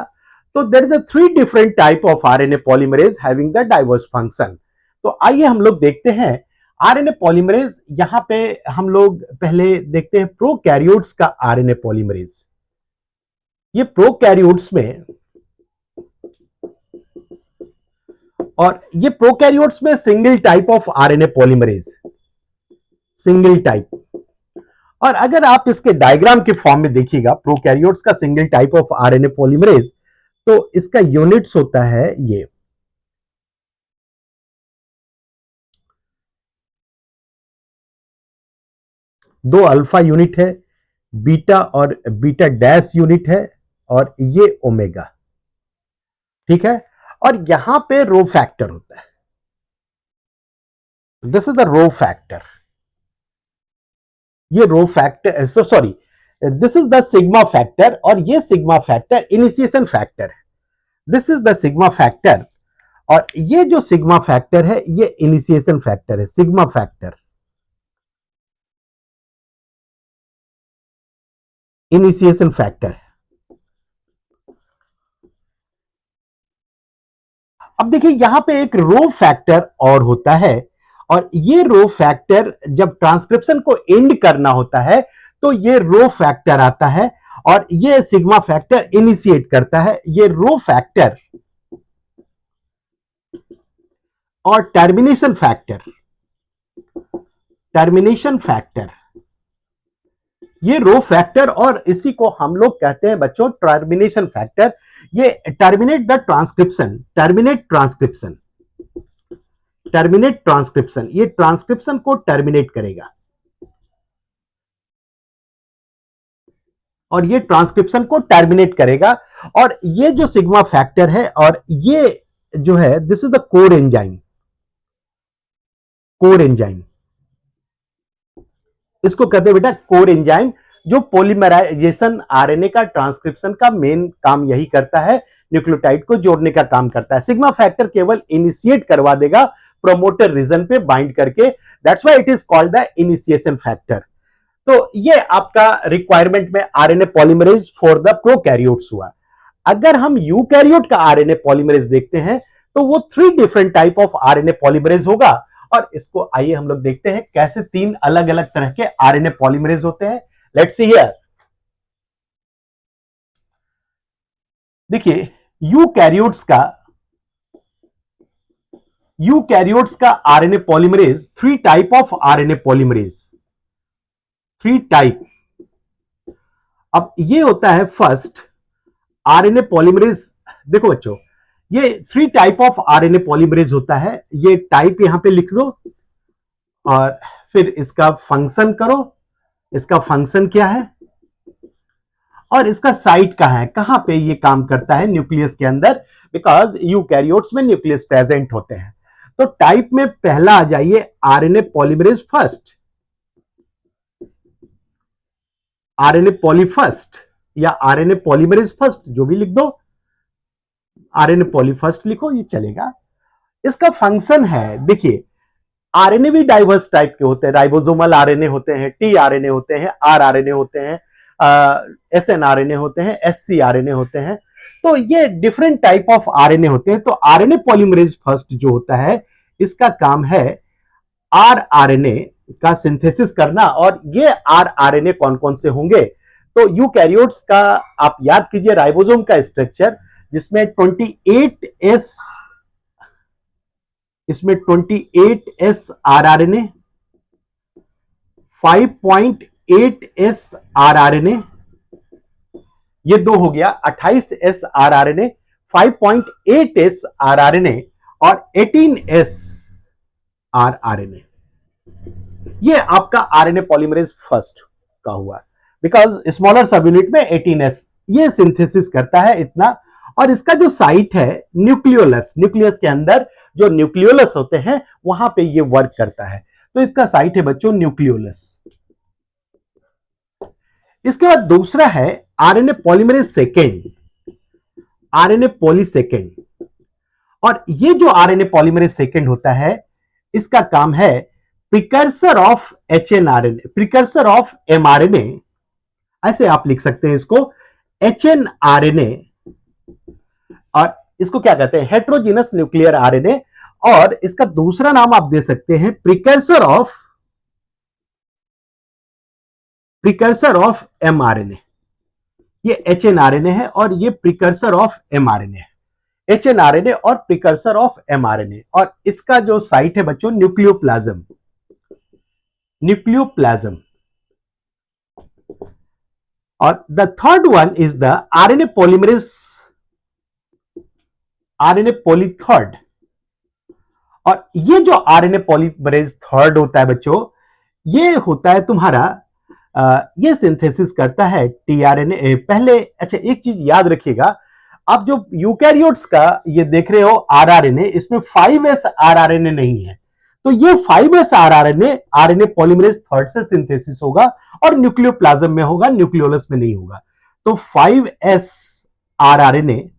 तो there is a 3 different type of RNA polymerase having the diverse function. तो आइए हम लोग देखते हैं आरएनए पॉलीमरेज। यहां पे हम लोग पहले देखते हैं प्रोकैरियोट्स का आरएनए पॉलीमरेज। ये प्रोकैरियोट्स में, और ये प्रोकैरियोट्स में single type of RNA polymerase, single type. और अगर आप इसके डायग्राम के फॉर्म में देखिएगा प्रोकैरियोट्स का single type of RNA polymerase, तो इसका यूनिट्स होता है ये। दो अल्फा यूनिट है, बीटा और बीटा डैश यूनिट है, और ये ओमेगा, ठीक है। और यहां पे रो फैक्टर होता है, this is the rho factor. ये rho factor, sorry, this is the sigma factor, और ये सिग्मा फैक्टर इनिशिएशन फैक्टर है। This is the sigma factor, और ये जो सिग्मा फैक्टर है ये इनिशिएशन फैक्टर है, सिग्मा फैक्टर इनिशिएशन फैक्टर है। अब देखिए यहां पे एक रो फैक्टर और होता है, और ये रो फैक्टर जब ट्रांसक्रिप्शन को एंड करना होता है तो ये रो फैक्टर आता है, और ये सिग्मा फैक्टर इनिशिएट करता है। ये रो फैक्टर और टर्मिनेशन फैक्टर, टर्मिनेशन फैक्टर, ये रो फैक्टर, और इसी को हम लोग कहते हैं बच्चों टर्मिनेशन फैक्टर। ये terminate the transcription, terminate transcription, terminate transcription, ये ट्रांसक्रिप्शन को टर्मिनेट करेगा, और ये ट्रांसक्रिप्शन को टर्मिनेट करेगा। और ये जो सिग्मा फैक्टर है, और ये जो है this is the core enzyme, core enzyme, इसको कहते हैं बेटा कोर एंजाइम, जो पॉलीमराइजेशन आरएनए का ट्रांसक्रिप्शन का मेन काम यही करता है, न्यूक्लियोटाइड को जोड़ने का काम करता है। सिग्मा फैक्टर केवल इनिशिएट करवा देगा प्रोमोटर रीजन पे बाइंड करके, that's why it is called the initiation factor. तो ये आपका रिक्वायरमेंट में RNA polymerase for the prokaryotes हुआ। अगर हम यूकैरियोट का आरएनए पॉलीमरेज देखते हैं तो वो 3 different type of RNA polymerase होगा, और इसको आइए हम लोग देखते हैं कैसे 3 अलग अलग तरह के आरएनए पॉलीमरेज होते हैं। Let's see here. देखिए यूकैरियोट्स का RNA polymerase 3 type of RNA polymerase, 3 type. अब ये होता है फर्स्ट आरएनए पॉलीमरेज। देखो बच्चों ये 3 टाइप ऑफ आरएनए पॉलीमरेज होता है, ये टाइप यहां पे लिख दो, और फिर इसका फंक्शन करो, इसका फंक्शन क्या है और इसका साइट कहां है, कहां पे ये काम करता है न्यूक्लियस के अंदर, बिकॉज यूकैरियोट्स में न्यूक्लियस प्रेजेंट होते हैं। तो टाइप में पहला आ जाइए RNA polymerase first, RNA poly first, या आरएनए पॉलीमरेज फर्स्ट, जो भी लिख दो। आरएनए पॉली फर्स्ट लिखो, ये चलेगा। इसका फंक्शन है, देखिए आरएनए भी डाइवर्स टाइप के होते हैं, राइबोसोमल आरएनए होते हैं, टी आरएनए होते हैं, आर आरएनए होते हैं, एस एन आरएनए होते हैं, एस सी आरएनए होते हैं। तो ये डिफरेंट टाइप ऑफ आरएनए होते हैं। तो आरएनए पॉलीमरेज फर्स्ट जो होता है, इसका काम है आर आरएनए का सिंथेसिस करना। और ये आर आरएनए कौन कौन से होंगे, तो यूकैरियोट्स का आप याद कीजिए राइबोसोम का स्ट्रक्चर, जिसमें 28S, इसमें 28S are RNA, 5.8S are RNA, ये दो हो गया, 28S are RNA, 5.8S are RNA और 18S आर आरएनए। ये आपका आरएनए पॉलीमरेज फर्स्ट का हुआ, बिकॉज स्मॉलर सब यूनिट में 18S ये सिंथेसिस करता है इतना। और इसका जो साइट है न्यूक्लियोलस, न्यूक्लियस के अंदर जो न्यूक्लियोलस होते हैं वहां पे ये वर्क करता है। तो इसका साइट है बच्चों न्यूक्लियोलस। इसके बाद दूसरा है RNA polymerase second, RNA poly second. और ये जो आरएनए पॉलीमरेज सेकेंड होता है, इसका काम है precursor of hnRNA, precursor of mRNA, ऐसे आप लिख सकते हैं इसको, एचएनआरएनए। और इसको क्या कहते हैं, हेट्रोजीनस न्यूक्लियर आरएनए। और इसका दूसरा नाम आप दे सकते हैं प्रिकर्सर ऑफ एमआरएनए। ये एचएनआरएनए है और ये प्रिकर्सर ऑफ एमआरएनए है, एचएनआरएनए और प्रिकर्सर ऑफ एमआरएनए। और इसका जो साइट है बच्चों न्यूक्लियोप्लाज्म, न्यूक्लियोप्लाज्म। और the third one is the RNA polymerase, RNA poly third. और ये जो आरएनए पॉलीमरेज थर्ड होता है बच्चों, ये होता है तुम्हारा ये सिंथेसिस करता है टीआरएनए पहले। अच्छा एक चीज याद रखिएगा, आप जो यूकैरियोट्स का ये देख रहे हो आरआरएनए, इसमें 5S आरआरएनए नहीं है। तो ये 5S rRNA RNA polymerase third से सिंथेसिस होगा और न्यूक्लियोप्लाज्म में होगा, न्यूक्लियोलस में नहीं होगा। तो 5S आरआरएनए,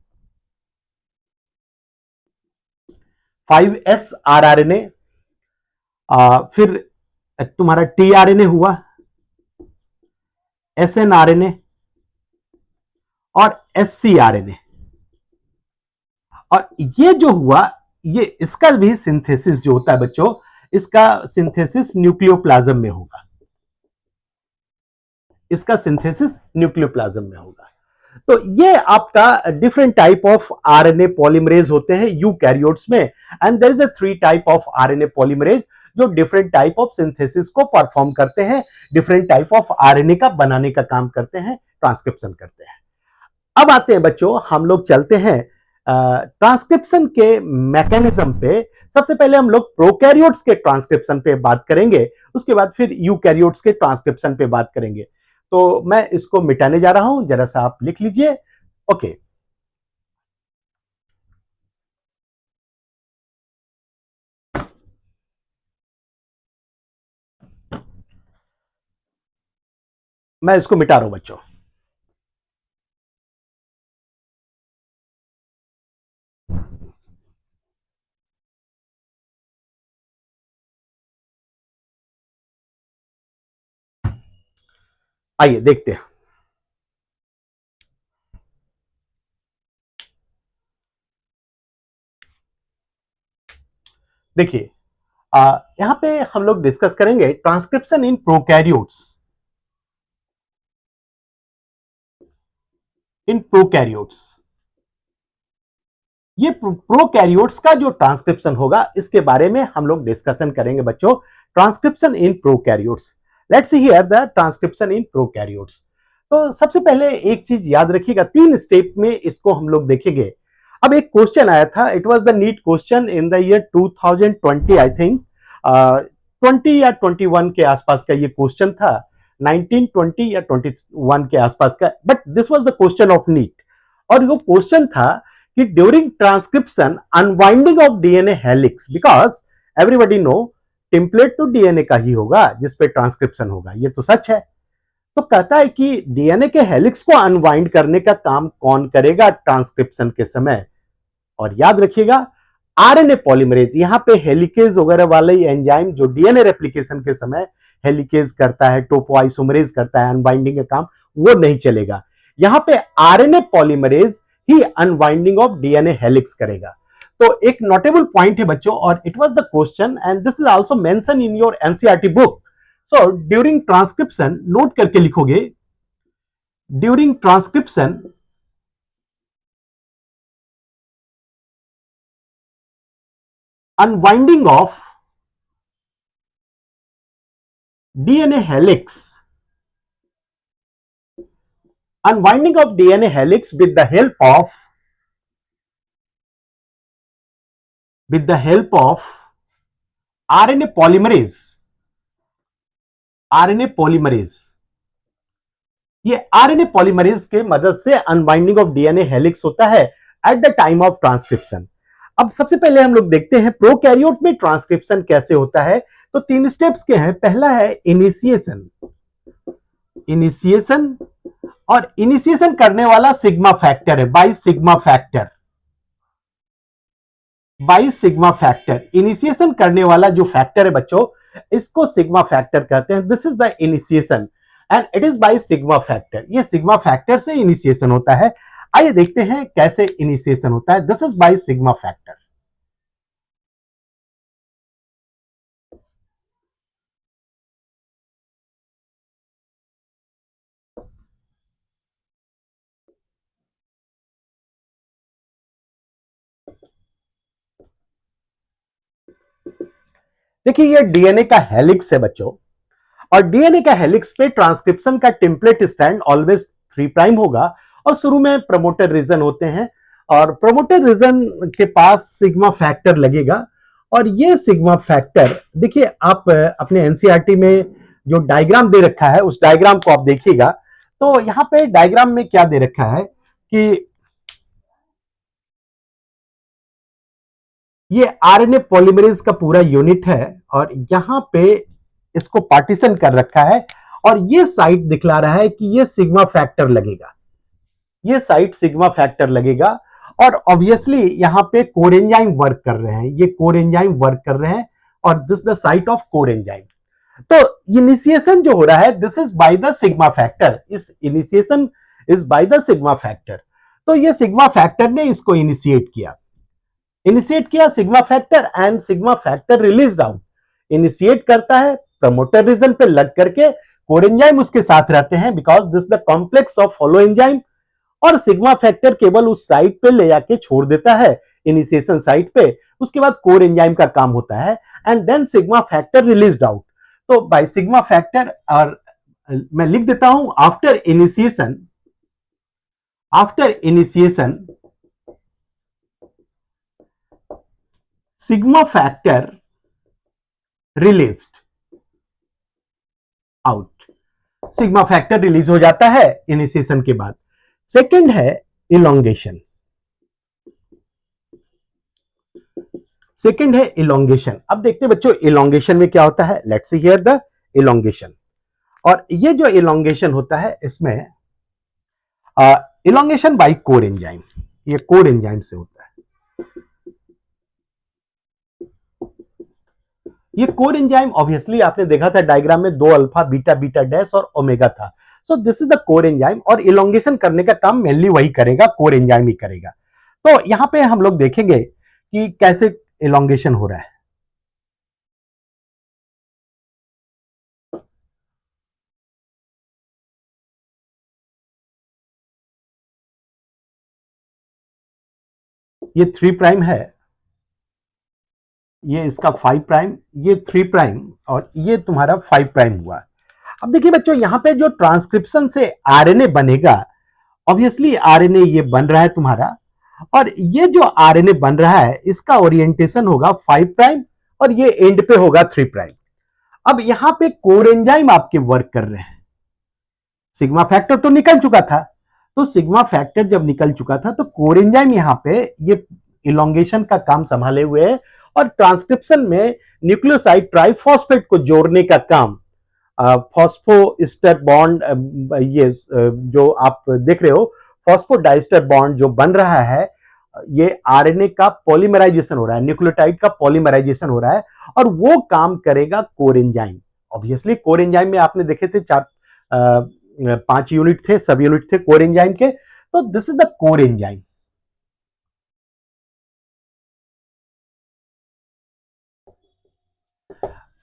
5S आरआरएनए, फिर तुम्हारा टीआरएनए हुआ, एसएनआरएनए और एससीआरएनए। और ये जो हुआ, ये इसका भी सिंथेसिस जो होता है बच्चों, इसका सिंथेसिस न्यूक्लियोप्लाज्म में होगा, इसका सिंथेसिस न्यूक्लियोप्लाज्म में होगा। तो ये आपका different type of RNA polymerase होते हैं यूकैरियोट्स में। And there is a 3 type of RNA polymerase जो डिफरेंट टाइप ऑफ सिंथेसिस को परफॉर्म करते हैं, डिफरेंट टाइप ऑफ आरएनए का बनाने का काम करते हैं, ट्रांसक्रिप्शन करते हैं। अब आते हैं बच्चों, हम लोग चलते हैं ट्रांसक्रिप्शन के मैकेनिज्म पे। सबसे पहले हम लोग प्रोकैरियोट्स के ट्रांसक्रिप्शन पे बात करेंगे, उसके बाद फिर यूकैरियोट्स के ट्रांसक्रिप्शन पे बात करेंगे। तो मैं इसको मिटाने जा रहा हूं, जरा सा आप लिख लीजिए। ओके, मैं इसको मिटा रहा हूं बच्चों। आइए देखते हैं। देखिए यहां पे हम लोग डिस्कस करेंगे transcription in prokaryotes, in prokaryotes. ये प्रोकैरियोट्स का जो ट्रांसक्रिप्शन होगा, इसके बारे में हम लोग डिस्कशन करेंगे बच्चों। Transcription in prokaryotes, let's see here the transcription in prokaryotes. तो सबसे पहले एक चीज याद रखिएगा, 3 स्टेप में इसको हम लोग देखेंगे। अब एक क्वेश्चन आया था, it was the NEET question in the year 2020, I think 20 या 21 के आसपास का ये क्वेश्चन था, 1920 या 21 के आसपास का, but this was the question of NEET. और वो क्वेश्चन था कि during transcription unwinding of DNA helix, because everybody know template तो डीएनए का ही होगा जिसपे ट्रांसक्रिप्शन होगा, ये तो सच है। तो कहता है कि डीएनए के हेलिक्स को अनवाइंड करने का काम कौन करेगा ट्रांसक्रिप्शन के समय। और याद रखिएगा आरएनए पॉलीमरेज, यहां पे हेलिकेज वगैरह वाले एंजाइम जो डीएनए रेप्लिकेशन के समय हेलिकेज करता है, टोपोआइसोमरेज करता है अनबाइंडिंग का काम, वो नहीं चलेगा। यहां पे आरएनए पॉलीमरेज ही अनबाइंडिंग ऑफ डीएनए हेलिक्स करेगा। तो एक नोटेबल पॉइंट है बच्चों, और it was the question and this is also mention in your NCERT book. So during transcription, note करके लिखोगे, during transcription unwinding of DNA helix, unwinding of DNA helix with the help of RNA polymerase, RNA polymerase, ये RNA polymerase के मदद से unwinding of DNA helix होता है at the time of transcription। अब सबसे पहले हम लोग देखते हैं प्रोकैरियोट में ट्रांसक्रिप्शन कैसे होता है। तो 3 स्टेप्स के हैं। पहला है इनिशिएशन, इनिशिएशन, और इनिशिएशन करने वाला सिग्मा फैक्टर है, by sigma factor, by sigma factor. Initiation करने वाला जो फैक्टर है बच्चों, इसको सिग्मा फैक्टर कहते हैं। This is the initiation and it is by sigma factor. ये सिग्मा फैक्टर से इनिशिएशन होता है। आइए देखते हैं कैसे इनिशिएशन होता है। This is by sigma factor. देखिए ये डीएनए का हेलिक्स है बच्चों, और डीएनए का हेलिक्स पे ट्रांसक्रिप्शन का टेम्पलेट स्टैंड ऑलवेज 3 प्राइम होगा, और शुरू में प्रमोटर रीजन होते हैं, और प्रमोटर रीजन के पास सिग्मा फैक्टर लगेगा। और ये सिग्मा फैक्टर, देखिए आप अपने एनसीईआरटी में जो डायग्राम दे रखा है उस डायग्राम को आप देखिएगा। तो यहां पे डायग्राम में क्या दे रखा है कि ये आरएनए पॉलीमरेज का पूरा यूनिट है, और यहां पे इसको पार्टीशन कर रखा है, और ये साइट दिखला रहा है कि ये सिग्मा फैक्टर लगेगा, ये साइट सिग्मा फैक्टर लगेगा। और ऑब्वियसली यहां पे कोर एंजाइम वर्क कर रहे हैं, ये कोर एंजाइम वर्क कर रहे हैं, और this the site of core enzyme. तो इनिशिएशन जो हो रहा है this is by the sigma factor, इस initiation is by the sigma factor. तो ये सिग्मा फैक्टर ने इसको इनिशिएट किया, इनिशिएट किया sigma factor, and sigma factor released out. Initiate करता है प्रमोटर रीजन पे लग करके, कोर एंजाइम उसके साथ रहते हैं because this the complex of follow enzyme, और सिग्मा फैक्टर केवल उस साइट पे ले जाके छोड़ देता है, इनिशिएशन साइट पे। उसके बाद कोर एंजाइम का काम होता है, and then sigma factor released out. तो बाय सिग्मा फैक्टर, और मैं लिख देता हूं after initiation, after initiation sigma factor released out, sigma factor release हो जाता है इनिशिएशन के बाद। सेकंड है इलोंगेशन, सेकंड है इलोंगेशन। अब देखते हैं बच्चों इलोंगेशन में क्या होता है। Let's see here the elongation. और ये जो इलोंगेशन होता है इसमें इलोंगेशन बाय कोर एंजाइम, ये कोर एंजाइम से होता है। ये कोर एंजाइम ऑब्वियसली आपने देखा था डायग्राम में 2 अल्फा बीटा बीटा डैश और ओमेगा था। So this is the core enzyme, और इलोंगेशन करने का काम मेनली वही करेगा, कोर एंजाइम ही करेगा। तो यहां पे हम लोग देखेंगे कि कैसे इलोंगेशन हो रहा है। ये 3 प्राइम है, ये इसका 5 प्राइम, ये 3 प्राइम, और ये तुम्हारा 5 प्राइम हुआ। अब देखिए बच्चों यहां पे जो ट्रांसक्रिप्शन से आरएनए बनेगा, ऑब्वियसली आरएनए ये बन रहा है तुम्हारा, और ये जो आरएनए बन रहा है इसका ओरिएंटेशन होगा 5 प्राइम, और ये एंड पे होगा 3 प्राइम। अब यहां पे कोर एंजाइम आपके वर्क कर रहे हैं, सिग्मा फैक्टर तो निकल चुका था, तो सिग्मा फैक्टर जब निकल चुका था तो कोर एंजाइम यहां पे ये इलोंगेशन का काम संभाले हुए है, और ट्रांसक्रिप्शन में न्यूक्लियोसाइड ट्राइफॉस्फेट को जोड़ने का काम, फॉस्फोइस्टर बॉन्ड, ये जो आप देख रहे हो फॉस्फोडाइस्टर बॉन्ड जो बन रहा है, ये आरएनए का पॉलीमराइजेशन हो रहा है, न्यूक्लियोटाइड का पॉलीमराइजेशन हो रहा है, और वो काम करेगा core enzyme. Obviously core enzyme में आपने देखे थे 5 यूनिट थे, सब यूनिट थे कोर एंजाइम के। तो this is the core enzyme.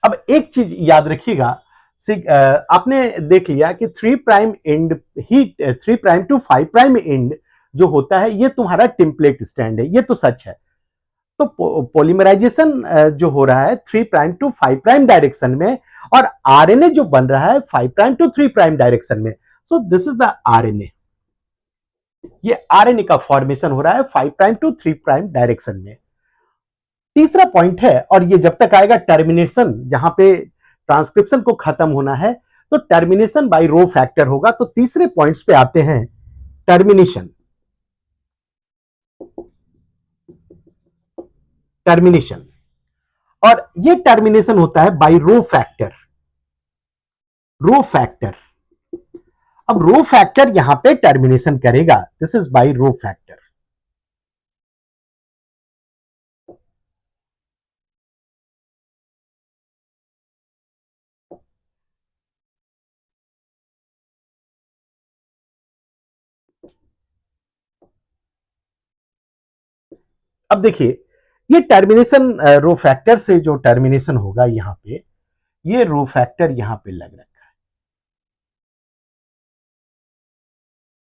अब एक चीज याद रखिएगा, आपने देख लिया कि 3 प्राइम एंड ही 3 प्राइम टू 5 प्राइम एंड जो होता है ये तुम्हारा टेम्पलेट स्टैंड है, ये तो सच है। तो पॉलीमराइजेशन जो हो रहा है 3 प्राइम टू 5 प्राइम डायरेक्शन में, और आरएनए जो बन रहा है 5 प्राइम टू 3 प्राइम डायरेक्शन में। So this is the RNA. ये आरएनए का फॉर्मेशन हो रहा है 5 प्राइम टू 3 प्राइम डायरेक्शन में। तीसरा पॉइंट है, और ये जब तक आएगा टर्मिनेशन, जहां पे ट्रांसक्रिप्शन को खत्म होना है तो टर्मिनेशन बाय रो फैक्टर होगा। तो तीसरे पॉइंट्स पे आते हैं, टर्मिनेशन। टर्मिनेशन, और ये टर्मिनेशन होता है by rho factor. Rho factor, अब रो फैक्टर यहां पे टर्मिनेशन करेगा, this is by rho factor. अब देखिए, ये टर्मिनेशन रो फैक्टर से जो टर्मिनेशन होगा यहां पे, ये रो फैक्टर यहां पे लग रखा है,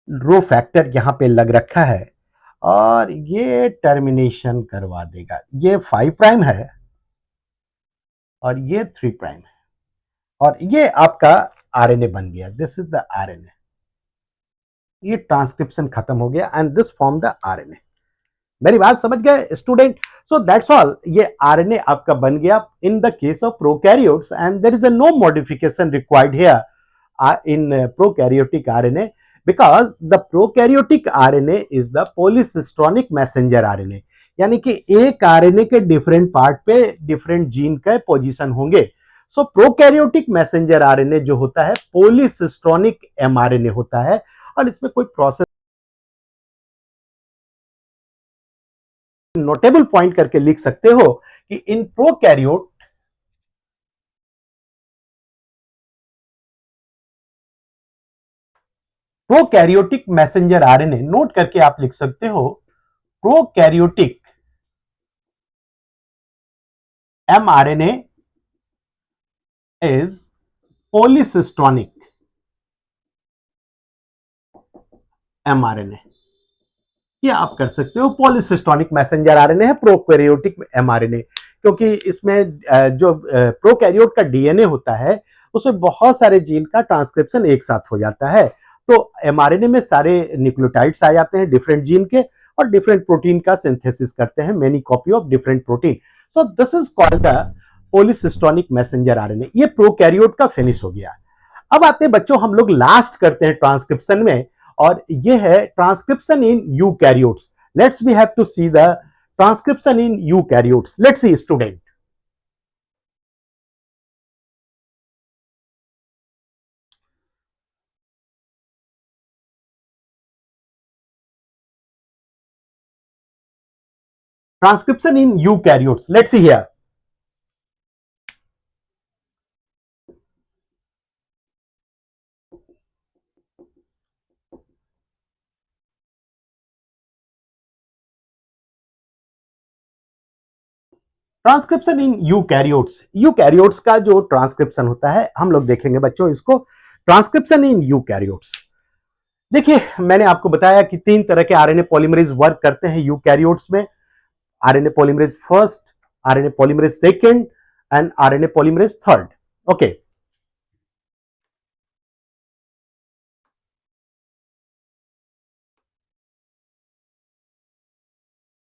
रो फैक्टर यहां पे लग रखा है, और ये टर्मिनेशन करवा देगा। ये 5 प्राइम है और ये 3 प्राइम है, और ये आपका आरएनए बन गया। This is the RNA. ये ट्रांसक्रिप्शन खत्म हो गया and this form the RNA. मेरी बात समझ गए स्टूडेंट? सो दैट्स ऑल, ये आरएनए आपका बन गया in the case of prokaryotes, and there is no modification required here in prokaryotic RNA, because the prokaryotic RNA is the polycistronic messenger RNA। यानी कि एक आरएनए के डिफरेंट पार्ट पे different gene का पोजीशन होंगे। सो प्रोकैरियोटिक मैसेंजर आरएनए जो होता है पॉलीसिस्ट्रॉनिक एमआरएनए होता है, और इसमें कोई प्रोसेस नोटेबल पॉइंट करके लिख सकते हो कि in prokaryote prokaryotic messenger RNA, note करके आप लिख सकते हो prokaryotic mRNA is polycistronic mRNA. ये आप कर सकते हो, पॉलीसिस्टोनिक मैसेंजर आरएनए है प्रोकैरियोटिक एमआरएनए, क्योंकि इसमें जो प्रोकैरियोट का डीएनए होता है उसमें बहुत सारे जीन का ट्रांसक्रिप्शन एक साथ हो जाता है। तो एमआरएनए में सारे न्यूक्लियोटाइड्स आ जाते हैं डिफरेंट जीन के, और डिफरेंट प्रोटीन का सिंथेसिस करते हैं, many copy of different protein. So this is called the पॉलीसिस्टोनिक messenger RNA. ये प्रोकैरियोट का फिनिश हो गया। अब आते हैं बच्चों, हम लोग लास्ट करते हैं ट्रांसक्रिप्शन में, और ये है transcription in eukaryotes. Let's we have to see the transcription in eukaryotes. Let's see student. Transcription in eukaryotes. Let's see here. Transcription in eukaryotes. Eukaryotes का जो ट्रांसक्रिप्शन होता है हम लोग देखेंगे बच्चों इसको। ट्रांसक्रिप्शन इन यूकैरियोट्स, देखिए मैंने आपको बताया कि 3 तरह के आरएनए पॉलीमरेज वर्क करते हैं यूकैरियोट्स में। RNA polymerase first, RNA polymerase second, and RNA polymerase third. Okay,